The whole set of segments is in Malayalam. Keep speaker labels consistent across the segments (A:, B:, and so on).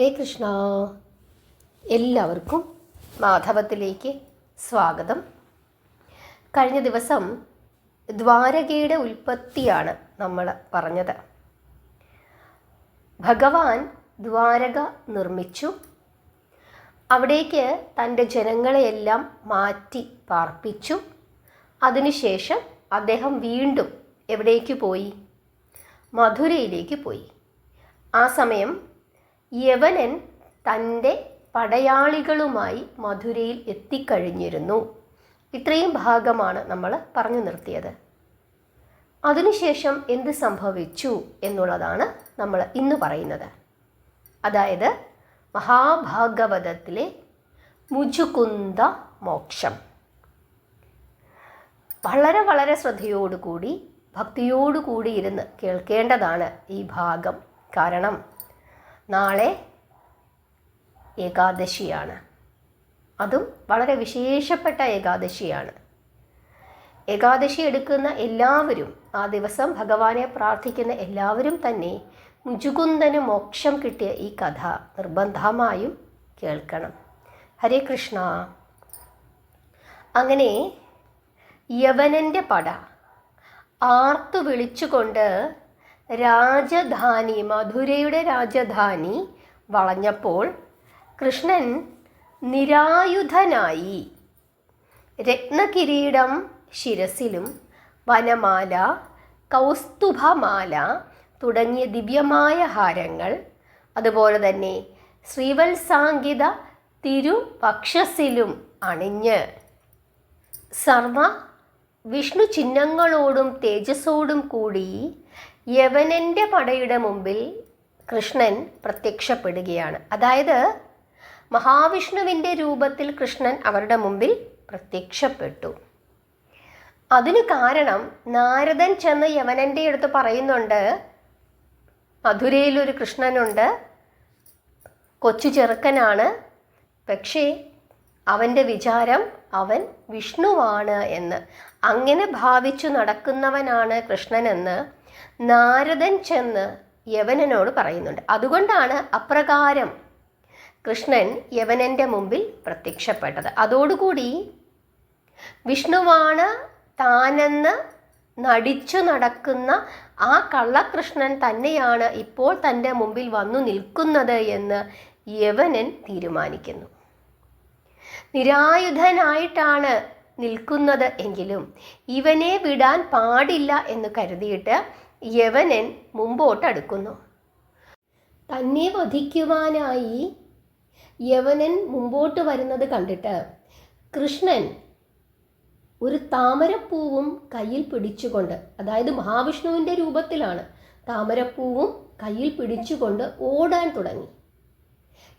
A: ഹരേ കൃഷ്ണ. എല്ലാവർക്കും മാധവത്തിലേക്ക് സ്വാഗതം. കഴിഞ്ഞ ദിവസം ദ്വാരകയുടെ ഉൽപ്പത്തിയാണ് നമ്മൾ പറഞ്ഞത്. ഭഗവാൻ ദ്വാരക നിർമ്മിച്ചു. അവിടേക്ക് തൻ്റെ ജനങ്ങളെയെല്ലാം മാറ്റി പാർപ്പിച്ചു. അതിനുശേഷം അദ്ദേഹം വീണ്ടും എവിടേക്ക് പോയി? മധുരയിലേക്ക് പോയി. ആ സമയം യവനൻ തൻ്റെ പടയാളികളുമായി മധുരയിൽ എത്തിക്കഴിഞ്ഞിരുന്നു. ഇത്രയും ഭാഗമാണ് നമ്മൾ പറഞ്ഞു നിർത്തിയത്. അതിനുശേഷം എന്ത് സംഭവിച്ചു എന്നുള്ളതാണ് നമ്മൾ ഇന്ന് പറയുന്നത്. അതായത് മഹാഭാഗവതത്തിലെ മുചുകുന്ദ മോക്ഷം. വളരെ വളരെ ശ്രദ്ധയോടുകൂടി ഭക്തിയോടുകൂടി ഇരുന്ന് കേൾക്കേണ്ടതാണ് ഈ ഭാഗം. കാരണം നാളെ ഏകാദശിയാണ്. അതും വളരെ വിശേഷപ്പെട്ട ഏകാദശിയാണ്. ഏകാദശി എടുക്കുന്ന എല്ലാവരും, ആ ദിവസം ഭഗവാനെ പ്രാർത്ഥിക്കുന്ന എല്ലാവരും തന്നെ മുചുകുന്ദന് മോക്ഷം കിട്ടിയ ഈ കഥ നിർബന്ധമായും കേൾക്കണം. ഹരേ കൃഷ്ണ. അങ്ങനെ യവനൻ്റെ പട ആർത്തു വിളിച്ചുകൊണ്ട് രാജധാനി, മധുരയുടെ രാജധാനി വളഞ്ഞപ്പോൾ കൃഷ്ണൻ നിരായുധനായി രത്നകിരീടം ശിരസിലും വനമാല, കൗസ്തുഭമാല തുടങ്ങിയ ദിവ്യമായ ഹാരങ്ങൾ, അതുപോലെ തന്നെ ശ്രീവത്സാങ്കിത തിരുവക്ഷസിലും അണിഞ്ഞ് സർവ വിഷ്ണു ചിഹ്നങ്ങളോടും തേജസ്സോടും കൂടി യവനൻ്റെ പടയുടെ മുമ്പിൽ കൃഷ്ണൻ പ്രത്യക്ഷപ്പെടുകയാണ്. അതായത് മഹാവിഷ്ണുവിൻ്റെ രൂപത്തിൽ കൃഷ്ണൻ അവരുടെ മുമ്പിൽ പ്രത്യക്ഷപ്പെട്ടു. അതിന് കാരണം നാരദൻ ചെന്ന് യവനൻ്റെ അടുത്ത് പറയുന്നുണ്ട്, മധുരയിലൊരു കൃഷ്ണനുണ്ട്, കൊച്ചു ചെറുക്കനാണ്, പക്ഷേ അവൻ്റെ വിചാരം അവൻ വിഷ്ണുവാണ് എന്ന്. അങ്ങനെ ഭാവിച്ചു നടക്കുന്നവനാണ് കൃഷ്ണനെന്ന് നാരദൻ ചെന്ന് യവനനോട് പറയുന്നുണ്ട്. അതുകൊണ്ടാണ് അപ്രകാരം കൃഷ്ണൻ യവനൻ്റെ മുമ്പിൽ പ്രത്യക്ഷപ്പെട്ടത്. അതോടുകൂടി വിഷ്ണുവാണ് താനെന്ന് നടിച്ചു നടക്കുന്ന ആ കള്ളകൃഷ്ണൻ തന്നെയാണ് ഇപ്പോൾ തൻ്റെ മുമ്പിൽ വന്നു നിൽക്കുന്നത് എന്ന് യവനൻ തീരുമാനിക്കുന്നു. നിരായുധനായിട്ടാണ് നിൽക്കുന്നത് എങ്കിലും ഇവനെ വിടാൻ പാടില്ല എന്ന് കരുതിയിട്ട് യവനൻ മുമ്പോട്ടടുക്കുന്നു. തന്നെ വധിക്കുവാനായി യവനൻ മുമ്പോട്ട് വരുന്നത് കണ്ടിട്ട് കൃഷ്ണൻ ഒരു താമരപ്പൂവും കയ്യിൽ പിടിച്ചുകൊണ്ട്, അതായത് മഹാവിഷ്ണുവിൻ്റെ രൂപത്തിലാണ്, താമരപ്പൂവും കയ്യിൽ പിടിച്ചുകൊണ്ട് ഓടാൻ തുടങ്ങി.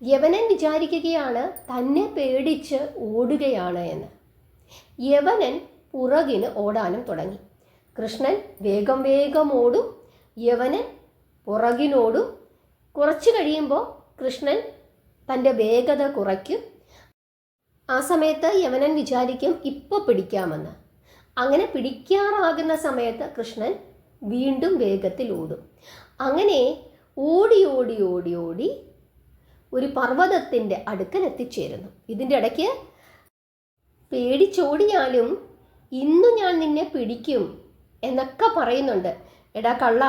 A: യവനൻ വിചാരിക്കുകയാണ് തന്നെ പേടിച്ച് ഓടുകയാണ് എന്ന്. യവനൻ പുറകിന് ഓടാനും തുടങ്ങി. കൃഷ്ണൻ വേഗം വേഗം ഓടും, യവനൻ പുറകിനോടും. കുറച്ച് കഴിയുമ്പോൾ കൃഷ്ണൻ തൻ്റെ വേഗത കുറയ്ക്കും. ആ സമയത്ത് യവനൻ വിചാരിക്കും ഇപ്പോൾ പിടിക്കാമെന്ന്. അങ്ങനെ പിടിക്കാറാകുന്ന സമയത്ത് കൃഷ്ണൻ വീണ്ടും വേഗത്തിൽ ഓടും. അങ്ങനെ ഓടി ഓടി ഓടി ഓടി ഒരു പർവ്വതത്തിൻ്റെ അടുക്കൽ എത്തിച്ചേരുന്നു. ഇതിൻ്റെ ഇടയ്ക്ക് പേടിച്ചോടിയാലും ഇന്നു ഞാൻ നിന്നെ പിടിക്കും എന്നൊക്കെ പറയുന്നുണ്ട്. എടാ കള്ള,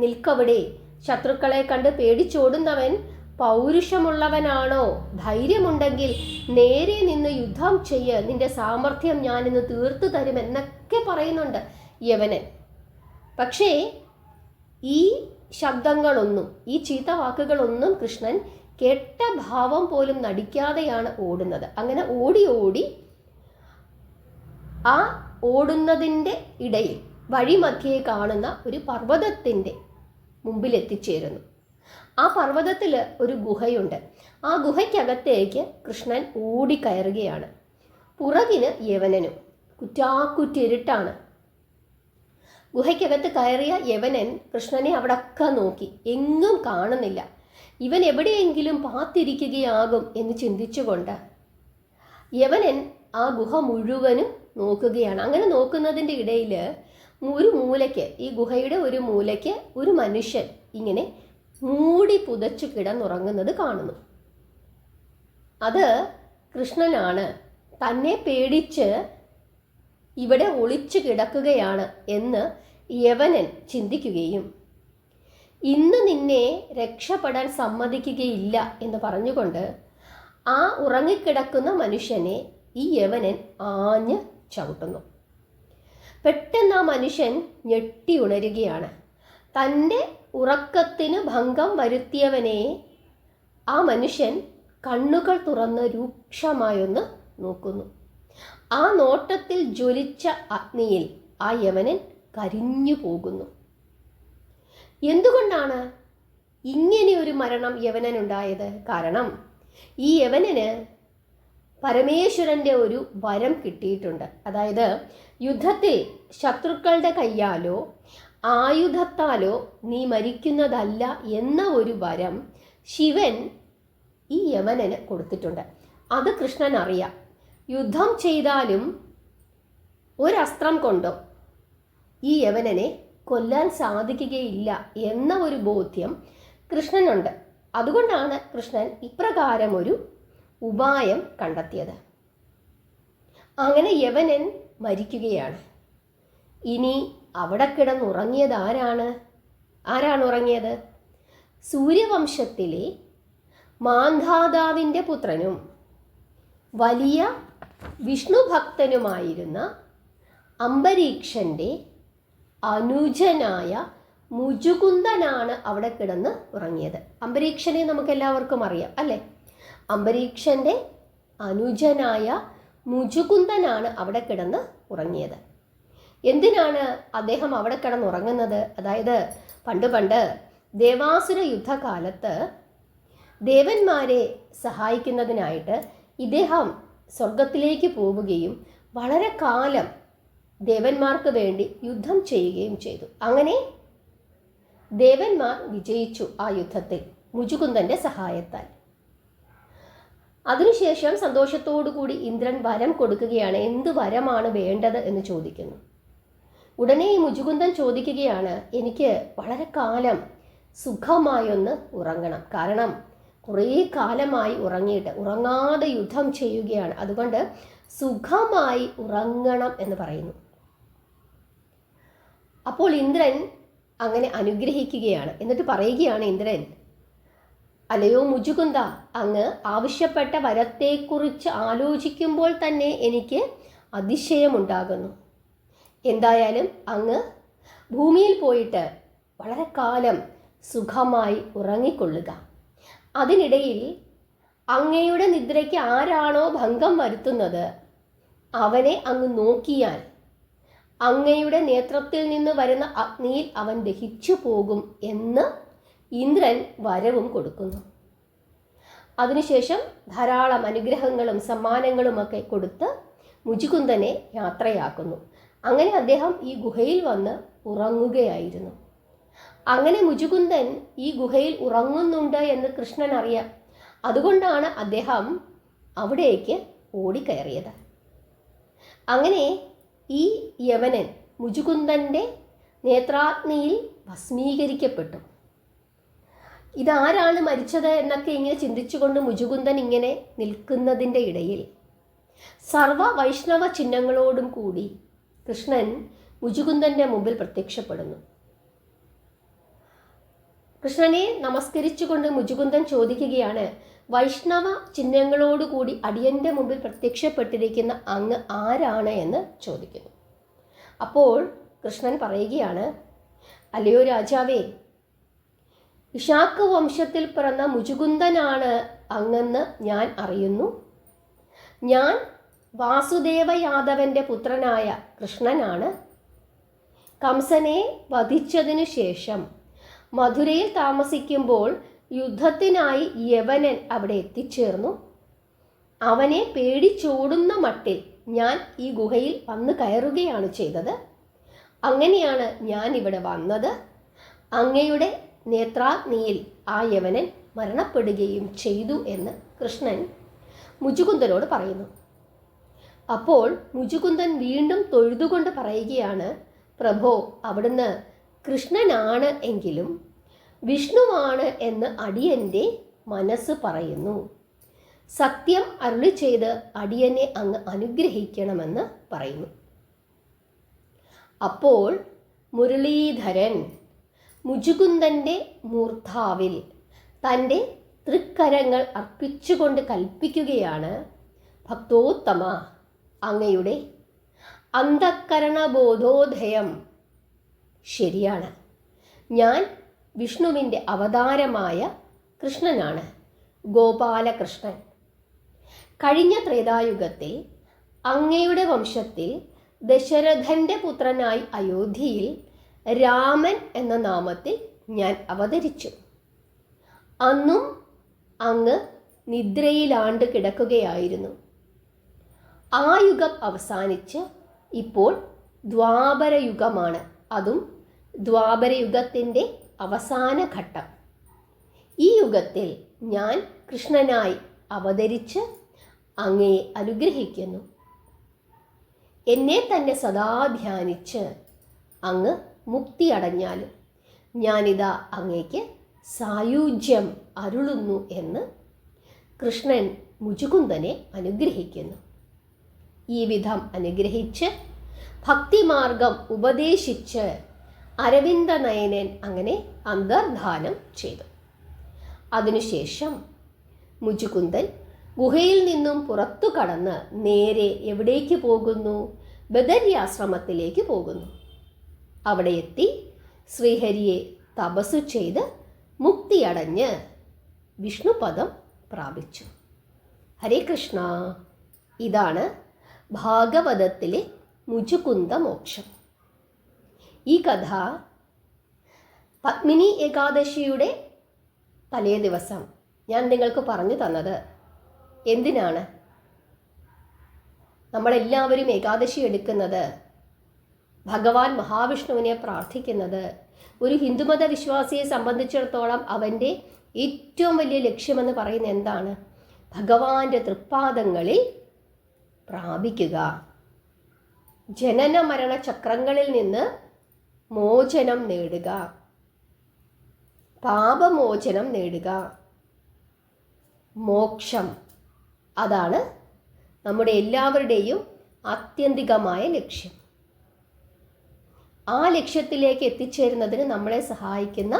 A: നിൽക്കവിടെ, ശത്രുക്കളെ കണ്ട് പേടിച്ചോടുന്നവൻ പൗരുഷമുള്ളവനാണോ? ധൈര്യമുണ്ടെങ്കിൽ നേരെ നിന്ന് യുദ്ധം ചെയ്യ്, നിന്റെ സാമർഥ്യം ഞാനിന്ന് തീർത്തു തരും എന്നൊക്കെ പറയുന്നുണ്ട് യവനൻ. പക്ഷേ ഈ ശബ്ദങ്ങളൊന്നും, ഈ ചീത്ത വാക്കുകളൊന്നും കൃഷ്ണൻ കേട്ട ഭാവം പോലും നടിക്കാതെയാണ് ഓടുന്നത്. അങ്ങനെ ഓടി ഓടി ആ ഓടുന്നതിൻ്റെ ഇടയിൽ വഴിമധ്യേ കാണുന്ന ഒരു പർവ്വതത്തിൻ്റെ മുമ്പിൽ എത്തിച്ചേരുന്നു. ആ പർവ്വതത്തിൽ ഒരു ഗുഹയുണ്ട്. ആ ഗുഹയ്ക്കകത്തേക്ക് കൃഷ്ണൻ ഓടിക്കയറുകയാണ്. പുറകിന് യവനനും. കുറ്റാക്കുറ്റിരുട്ടാണ്. ഗുഹയ്ക്കകത്ത് കയറിയ യവനൻ കൃഷ്ണനെ അവിടൊക്കെ നോക്കി, എങ്ങും കാണുന്നില്ല. ഇവൻ എവിടെയെങ്കിലും പാത്തിരിക്കുകയാകും എന്ന് ചിന്തിച്ചുകൊണ്ട് യവനൻ ആ ഗുഹ മുഴുവനും നോക്കുകയാണ്. അങ്ങനെ നോക്കുന്നതിൻ്റെ ഇടയിൽ ഒരു മൂലയ്ക്ക്, ഈ ഗുഹയുടെ ഒരു മൂലയ്ക്ക് ഒരു മനുഷ്യൻ ഇങ്ങനെ മൂടി പുതച്ചു കിടന്നുറങ്ങുന്നത് കാണുന്നു. അത് കൃഷ്ണനാണ്, തന്നെ പേടിച്ച് ഇവിടെ ഒളിച്ചു കിടക്കുകയാണ് എന്ന് യവനൻ ചിന്തിക്കുകയും ഇന്ന് നിന്നെ രക്ഷപ്പെടാൻ സമ്മതിക്കുകയില്ല എന്ന് പറഞ്ഞുകൊണ്ട് ആ ഉറങ്ങിക്കിടക്കുന്ന മനുഷ്യനെ ഈ യവനൻ ആഞ്ഞ് ചവിട്ടുന്നു. പെട്ടെന്ന് ആ മനുഷ്യൻ ഞെട്ടി ഉണരുകയാണ്. തൻ്റെ ഉറക്കത്തിന് ഭംഗം വരുത്തിയവനെ ആ മനുഷ്യൻ കണ്ണുകൾ തുറന്ന് രൂക്ഷമായൊന്ന് നോക്കുന്നു. ആ നോട്ടത്തിൽ ജ്വലിച്ച അഗ്നിയിൽ ആ യവനൻ കരിഞ്ഞു പോകുന്നു. എന്തുകൊണ്ടാണ് ഇങ്ങനെയൊരു മരണം യവനനുണ്ടായത്? കാരണം ഈ യവനന് പരമേശ്വരൻ്റെ ഒരു വരം കിട്ടിയിട്ടുണ്ട്. അതായത് യുദ്ധത്തിൽ ശത്രുക്കളുടെ കയ്യാലോ ആയുധത്താലോ നീ മരിക്കുന്നതല്ല എന്ന ഒരു വരം ശിവൻ ഈ യവനന് കൊടുത്തിട്ടുണ്ട്. അത് കൃഷ്ണൻ അറിയാം. യുദ്ധം ചെയ്താലും ഒരസ്ത്രം കൊണ്ടോ ഈ യവനനെ കൊല്ലാൻ സാധിക്കുകയില്ല എന്ന ഒരു ബോധ്യം കൃഷ്ണനുണ്ട്. അതുകൊണ്ടാണ് കൃഷ്ണൻ ഇപ്രകാരം ഒരു ഉപായം കണ്ടെത്തിയത്. അങ്ങനെ യവനൻ മരിക്കുകയാണ്. ഇനി അവിടെ കിടന്നുറങ്ങിയത് ആരാണ് ഉറങ്ങിയത്? സൂര്യവംശത്തിലെ മാന്ധാതാവിൻ്റെ പുത്രനും വലിയ വിഷ്ണു ഭക്തനുമായിരുന്ന അംബരീക്ഷൻ്റെ അനുജനായ മുചുകുന്ദനാണ് അവിടെ കിടന്ന് ഉറങ്ങിയത്. അംബരീക്ഷനെ നമുക്കെല്ലാവർക്കും അറിയാം അല്ലേ? അംബരീക്ഷൻ്റെ അനുജനായ മുചുകുന്ദനാണ് അവിടെ കിടന്ന് ഉറങ്ങിയത്. എന്തിനാണ് അദ്ദേഹം അവിടെ കിടന്നുറങ്ങുന്നത്? അതായത് പണ്ട് ദേവാസുര യുദ്ധകാലത്ത് ദേവന്മാരെ സഹായിക്കുന്നതിനായിട്ട് ഇദ്ദേഹം സ്വർഗത്തിലേക്ക് പോവുകയും വളരെ കാലം ദേവന്മാർക്ക് വേണ്ടി യുദ്ധം ചെയ്യുകയും ചെയ്തു. അങ്ങനെ ദേവന്മാർ വിജയിച്ചു ആ യുദ്ധത്തിൽ മുചുകുന്ദൻ്റെ സഹായത്താൽ. അതിനുശേഷം സന്തോഷത്തോടുകൂടി ഇന്ദ്രൻ വരം കൊടുക്കുകയാണ്. എന്ത് വരമാണ് വേണ്ടത് എന്ന് ചോദിക്കുന്നു. ഉടനെ ഈ മുചുകുന്ദൻ ചോദിക്കുകയാണ്, എനിക്ക് വളരെ കാലം സുഖമായൊന്ന് ഉറങ്ങണം. കാരണം കുറേ കാലമായി ഉറങ്ങാതെ യുദ്ധം ചെയ്യുകയാണ്. അതുകൊണ്ട് സുഖമായി ഉറങ്ങണം എന്ന് പറയുന്നു. അപ്പോൾ ഇന്ദ്രൻ അങ്ങനെ അനുഗ്രഹിക്കുകയാണ്. എന്നിട്ട് പറയുകയാണ് ഇന്ദ്രൻ, അല്ലയോ മുചുകുന്ദ, അങ്ങ് ആവശ്യപ്പെട്ട വരത്തെക്കുറിച്ച് ആലോചിക്കുമ്പോൾ തന്നെ എനിക്ക് അതിശയമുണ്ടാകുന്നു. എന്തായാലും അങ്ങ് ഭൂമിയിൽ പോയിട്ട് വളരെ കാലം സുഖമായി ഉറങ്ങിക്കൊള്ളുക. അതിനിടയിൽ അങ്ങയുടെ നിദ്രയ്ക്ക് ആരാണോ ഭംഗം വരുത്തുന്നത് അവനെ അങ്ങ് നോക്കിയാൽ അങ്ങയുടെ നേത്രത്തിൽ നിന്ന് വരുന്ന അഗ്നിയിൽ അവൻ ദഹിച്ചു പോകും എന്ന് ഇന്ദ്രൻ വരവും കൊടുക്കുന്നു. അതിനുശേഷം ധാരാളം അനുഗ്രഹങ്ങളും സമ്മാനങ്ങളുമൊക്കെ കൊടുത്ത് മുചുകുന്ദനെ യാത്രയാക്കുന്നു. അങ്ങനെ അദ്ദേഹം ഈ ഗുഹയിൽ വന്ന് ഉറങ്ങുകയായിരുന്നു. അങ്ങനെ മുചുകുന്ദൻ ഈ ഗുഹയിൽ ഉറങ്ങുന്നുണ്ട് എന്ന് കൃഷ്ണൻ അറിയാം. അതുകൊണ്ടാണ് അദ്ദേഹം അവിടേക്ക് ഓടിക്കയറിയത്. അങ്ങനെ ഈ യവനൻ മുചുകുന്ദൻ്റെ നേത്രാഗ്നിയിൽ ഭസ്മീകരിക്കപ്പെട്ടു. ഇതാരാണ് മരിച്ചത് എന്നൊക്കെ ഇങ്ങനെ ചിന്തിച്ചുകൊണ്ട് മുചുകുന്ദൻ ഇങ്ങനെ നിൽക്കുന്നതിൻ്റെ ഇടയിൽ സർവ വൈഷ്ണവ ചിഹ്നങ്ങളോടും കൂടി കൃഷ്ണൻ മുചുകുന്ദൻ്റെ മുമ്പിൽ പ്രത്യക്ഷപ്പെടുന്നു. കൃഷ്ണനെ നമസ്കരിച്ചുകൊണ്ട് മുചുകുന്ദൻ ചോദിക്കുകയാണ്, വൈഷ്ണവ ചിഹ്നങ്ങളോടുകൂടി അടിയൻ്റെ മുമ്പിൽ പ്രത്യക്ഷപ്പെട്ടിരിക്കുന്ന അങ്ങ് ആരാണ് എന്ന് ചോദിക്കുന്നു. അപ്പോൾ കൃഷ്ണൻ പറയുകയാണ്, അല്ലയോ രാജാവേ, ഇഷാക്ക് വംശത്തിൽ പിറന്ന മുചുകുന്ദനാണ് അങ്ങെന്ന് ഞാൻ അറിയുന്നു. ഞാൻ വാസുദേവ യാദവൻ്റെ പുത്രനായ കൃഷ്ണനാണ്. കംസനെ വധിച്ചതിനു ശേഷം മധുരയിൽ താമസിക്കുമ്പോൾ യുദ്ധത്തിനായി യവനൻ അവിടെ എത്തിച്ചേർന്നു. അവനെ പേടിച്ചോടുന്ന മട്ടിൽ ഞാൻ ഈ ഗുഹയിൽ വന്നു കയറുകയാണ് ചെയ്തത്. അങ്ങനെയാണ് ഞാൻ ഇവിടെ വന്നത്. അങ്ങയുടെ നേത്രാഗ്നിയിൽ ആ യവനൻ മരണപ്പെടുകയും ചെയ്തു എന്ന് കൃഷ്ണൻ മുചുകുന്ദനോട് പറയുന്നു. അപ്പോൾ മുചുകുന്ദൻ വീണ്ടും തൊഴുതുകൊണ്ട് പറയുകയാണ്, പ്രഭോ, അവിടുന്ന് കൃഷ്ണനാണ് എങ്കിലും വിഷ്ണുവാണ് എന്ന് അടിയൻ്റെ മനസ്സ് പറയുന്നു. സത്യം അരുളി ചെയ്ത് അടിയനെ അങ്ങ് അനുഗ്രഹിക്കണമെന്ന് പറയുന്നു. അപ്പോൾ മുരളീധരൻ മുചുകുന്ദൻ്റെ മൂർധാവിൽ തൻ്റെ തൃക്കരങ്ങൾ അർപ്പിച്ചുകൊണ്ട് കൽപ്പിക്കുകയാണ്, ഭക്തോത്തമ, അങ്ങയുടെ അന്ധക്കരണബോധോദയം ശരിയാണ്. ഞാൻ വിഷ്ണുവിൻ്റെ അവതാരമായ കൃഷ്ണനാണ്, ഗോപാലകൃഷ്ണൻ. കഴിഞ്ഞ ത്രേതായുഗത്തിൽ അങ്ങയുടെ വംശത്തിൽ ദശരഥൻ്റെ പുത്രനായി അയോധ്യയിൽ രാമൻ എന്ന നാമത്തിൽ ഞാൻ അവതരിച്ചു. അന്നും അങ്ങ് നിദ്രയിലാണ്ട് കിടക്കുകയായിരുന്നു. ആ യുഗം അവസാനിച്ച് ഇപ്പോൾ ദ്വാപരയുഗമാണ്. അതും ദ്വാപരയുഗത്തിൻ്റെ അവസാന ഘട്ടം. ഈ യുഗത്തിൽ ഞാൻ കൃഷ്ണനായി അവതരിച്ച് അങ്ങയെ അനുഗ്രഹിക്കുന്നു. എന്നെ തന്നെ സദാ ധ്യാനിച്ച് അങ്ങ് മുക്തി അടഞ്ഞാലും ഞാനിതാ അങ്ങേക്ക് സായുജ്യം അരുളുന്നു എന്ന് കൃഷ്ണൻ മുചുകുന്ദനെ അനുഗ്രഹിക്കുന്നു. ഈ വിധം അനുഗ്രഹിച്ച് ഭക്തിമാർഗം ഉപദേശിച്ച് അരവിന്ദനയനൻ അങ്ങനെ അന്തർധാനം ചെയ്തു. അതിനുശേഷം മുചുകുന്ദൻ ഗുഹയിൽ നിന്നും പുറത്തു കടന്ന് നേരെ എവിടേക്ക് പോകുന്നു? ബദര്യാശ്രമത്തിലേക്ക് പോകുന്നു. അവിടെ എത്തി ശ്രീഹരിയെ തപസ്സു ചെയ്ത് മുക്തിയടഞ്ഞ് വിഷ്ണുപദം പ്രാപിച്ചു. ഹരേ കൃഷ്ണ. ഇതാണ് ഭാഗവതത്തിലെ മുചുകുന്ദ മോക്ഷം. ഈ കഥ പത്മിനി ഏകാദശിയുടെ തലേ ദിവസം ഞാൻ നിങ്ങൾക്ക് പറഞ്ഞു തന്നത് എന്തിനാണ്? നമ്മളെല്ലാവരും ഏകാദശി എടുക്കുന്നത്, ഭഗവാൻ മഹാവിഷ്ണുവിനെ പ്രാർത്ഥിക്കുന്നത്, ഒരു ഹിന്ദുമത വിശ്വാസിയെ സംബന്ധിച്ചിടത്തോളം അവൻ്റെ ഏറ്റവും വലിയ ലക്ഷ്യമെന്ന് പറയുന്നത് എന്താണ്? ഭഗവാന്റെ തൃപ്പാദങ്ങളിൽ പ്രാപിക്കുക, ജനന മരണ ചക്രങ്ങളിൽ നിന്ന് മോചനം നേടുക, പാപമോചനം നേടുക, മോക്ഷം. അതാണ് നമ്മുടെ എല്ലാവരുടെയും ആത്യന്തികമായ ലക്ഷ്യം. ആ ലക്ഷ്യത്തിലേക്ക് എത്തിച്ചേരുന്നതിന് നമ്മളെ സഹായിക്കുന്ന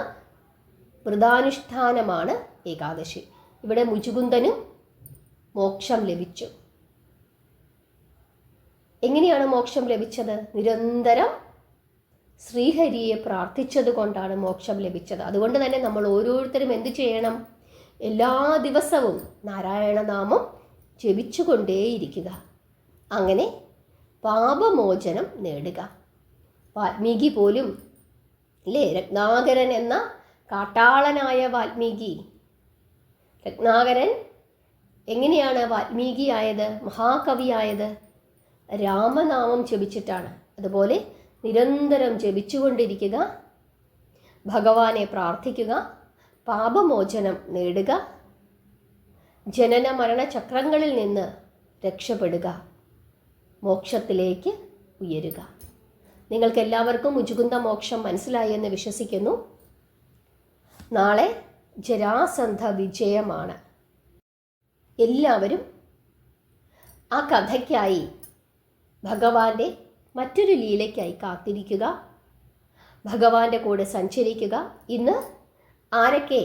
A: വ്രതാനുഷ്ഠാനമാണ് ഏകാദശി. ഇവിടെ മുചുകുന്ദനും മോക്ഷം ലഭിച്ചു. എങ്ങനെയാണ് മോക്ഷം ലഭിച്ചത്? നിരന്തരം ശ്രീഹരിയെ പ്രാർത്ഥിച്ചത് കൊണ്ടാണ് മോക്ഷം ലഭിച്ചത്. അതുകൊണ്ട് തന്നെ നമ്മൾ ഓരോരുത്തരും എന്ത് ചെയ്യണം? എല്ലാ ദിവസവും നാരായണനാമം ജപിച്ചുകൊണ്ടേയിരിക്കുക. അങ്ങനെ പാപമോചനം നേടുക. വാൽമീകി പോലും അല്ലേ, രത്നാകരൻ എന്ന കാട്ടാളനായ വാൽമീകി, രത്നാകരൻ എങ്ങനെയാണ് വാൽമീകിയായത്, മഹാകവിയായത്? രാമനാമം ജപിച്ചിട്ടാണ്. അതുപോലെ നിരന്തരം ജപിച്ചുകൊണ്ടിരിക്കുക, ഭഗവാനെ പ്രാർത്ഥിക്കുക, പാപമോചനം നേടുക, ജനന മരണ ചക്രങ്ങളിൽ നിന്ന് രക്ഷപ്പെടുക, മോക്ഷത്തിലേക്ക് ഉയരുക. നിങ്ങൾക്കെല്ലാവർക്കും മുചുകുന്ദ മോക്ഷം മനസ്സിലായി എന്ന് വിശ്വസിക്കുന്നു. നാളെ ജരാസന്ധ വിജയമാണ്. എല്ലാവരും ആ കഥയ്ക്കായി, ഭഗവാന്റെ മറ്റൊരു ലീലയ്ക്കായി കാത്തിരിക്കുക, ഭഗവാന്റെ കൂടെ സഞ്ചരിക്കുക. ഇന്ന് ആരൊക്കെ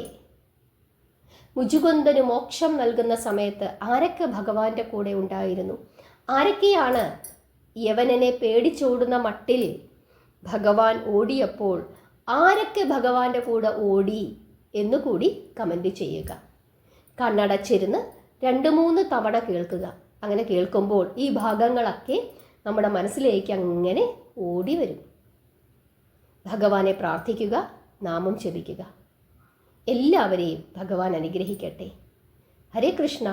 A: മുചുകുന്ദന് മോക്ഷം നൽകുന്ന സമയത്ത് ആരൊക്കെ ഭഗവാന്റെ കൂടെ ഉണ്ടായിരുന്നു? ആരൊക്കെയാണ് യവനനെ പേടിച്ചോടുന്ന മട്ടിൽ ഭഗവാൻ ഓടിയപ്പോൾ ആരൊക്കെ ഭഗവാന്റെ കൂടെ ഓടി എന്നുകൂടി കമൻറ്റ് ചെയ്യുക. കണ്ണടച്ചിരുന്ന് 2-3 തവണ കേൾക്കുക. അങ്ങനെ കേൾക്കുമ്പോൾ ഈ ഭാഗങ്ങളൊക്കെ നമ്മുടെ മനസ്സിലേക്ക് അങ്ങനെ ഓടി വരും. ഭഗവാനെ പ്രാർത്ഥിക്കുക, നാമം ജപിക്കുക. എല്ലാവരെയും ഭഗവാൻ അനുഗ്രഹിക്കട്ടെ. ഹരേ കൃഷ്ണ.